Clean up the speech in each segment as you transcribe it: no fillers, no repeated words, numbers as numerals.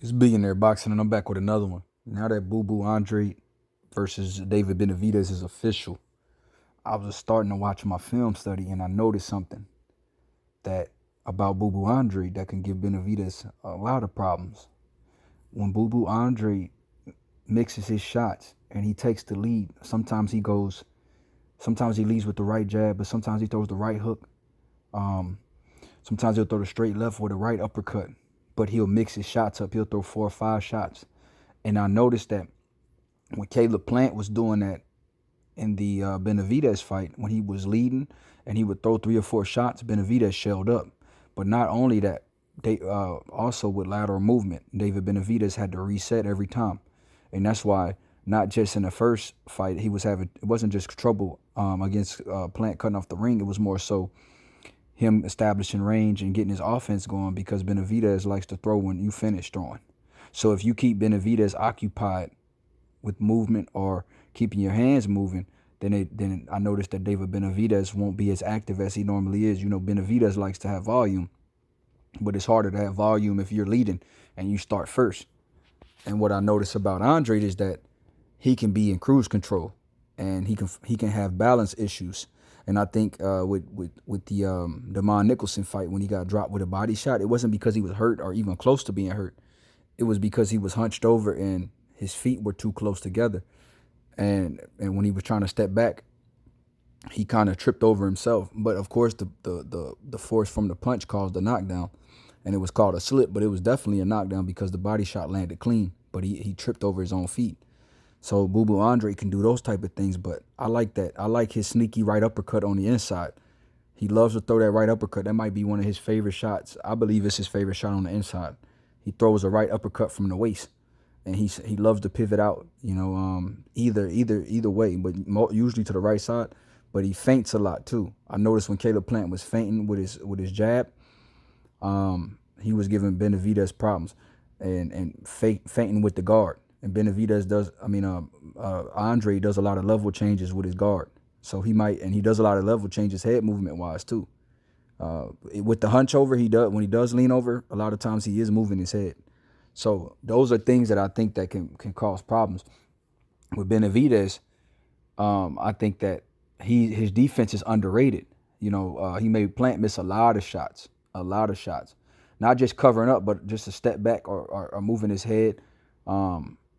It's Billionaire Boxing, and I'm back with another one. Now that Andrade versus David Benavidez is official, I was starting to watch my film study, and I noticed something that about Andrade that can give Benavidez a lot of problems. When Andrade mixes his shots and he takes the lead, sometimes he leads with the right jab, but sometimes he throws the right hook. Sometimes he'll throw the straight left with a right uppercut, but he'll mix his shots up. He'll throw 4 or 5 shots. And I noticed that when Caleb Plant was doing that in the Benavidez fight, when he was leading and he would throw 3 or 4 shots, Benavidez shelled up. But not only that, they also with lateral movement, David Benavidez had to reset every time. And that's why not just in the first fight he was having, it wasn't just trouble against Plant cutting off the ring. It was more so him establishing range and getting his offense going, because Benavidez likes to throw when you finish throwing. So if you keep Benavidez occupied with movement or keeping your hands moving, then I noticed that David Benavidez won't be as active as he normally is. You know, Benavidez likes to have volume, but it's harder to have volume if you're leading and you start first. And what I noticed about Andrade is that he can be in cruise control and he can have balance issues. And I think with the Demond Nicholson fight, when he got dropped with a body shot, it wasn't because he was hurt or even close to being hurt. It was because he was hunched over and his feet were too close together. And when he was trying to step back, he kind of tripped over himself. But of course, the force from the punch caused the knockdown, and it was called a slip. But it was definitely a knockdown because the body shot landed clean, but he tripped over his own feet. So Andrade can do those type of things, but I like that. I like his sneaky right uppercut on the inside. He loves to throw that right uppercut. That might be one of his favorite shots. I believe it's his favorite shot on the inside. He throws a right uppercut from the waist, and he loves to pivot out. You know, either way, but usually to the right side. But he feints a lot too. I noticed when Caleb Plant was feinting with his jab, he was giving Benavidez problems, and feinting with the guard. And Benavidez does, Andrade does a lot of level changes with his guard. So he does a lot of level changes head movement wise too. With the hunch over, when he does lean over, a lot of times he is moving his head. So those are things that I think that can cause problems. With Benavidez, I think that his defense is underrated. You know, he made Plant miss a lot of shots. Not just covering up, but just a step back or moving his head.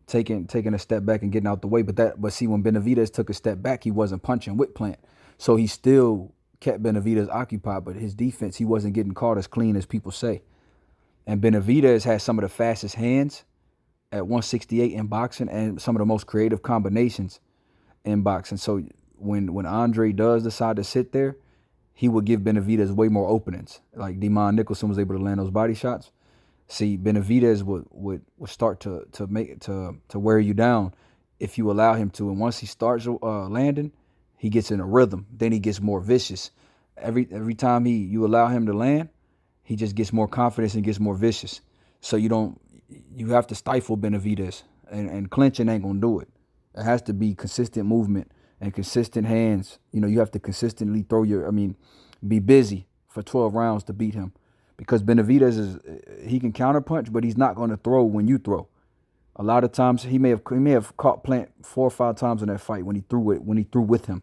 Taking a step back and getting out the way. But see, when Benavidez took a step back, he wasn't punching with Plant. So he still kept Benavidez occupied, but his defense, he wasn't getting caught as clean as people say. And Benavidez has some of the fastest hands at 168 in boxing and some of the most creative combinations in boxing. So when Andrade does decide to sit there, he would give Benavidez way more openings. Like Demond Nicholson was able to land those body shots. See, Benavidez would start to wear you down if you allow him to. And once he starts landing, he gets in a rhythm. Then he gets more vicious. Every time you allow him to land, he just gets more confidence and gets more vicious. So you have to stifle Benavidez, and clinching ain't gonna do it. It has to be consistent movement and consistent hands. You know, you have to consistently be busy for 12 rounds to beat him. Because Benavidez he can counterpunch, but he's not going to throw when you throw. A lot of times he may have caught Plant 4 or 5 times in that fight when he threw with him,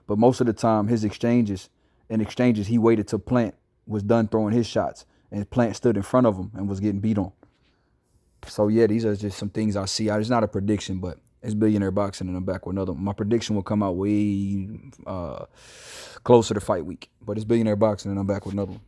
but most of the time his exchanges he waited till Plant was done throwing his shots, and Plant stood in front of him and was getting beat on. So yeah, these are just some things I see. It's not a prediction, but it's Billionaire Boxing, and I'm back with another. My prediction will come out way closer to fight week, but it's Billionaire Boxing, and I'm back with another one.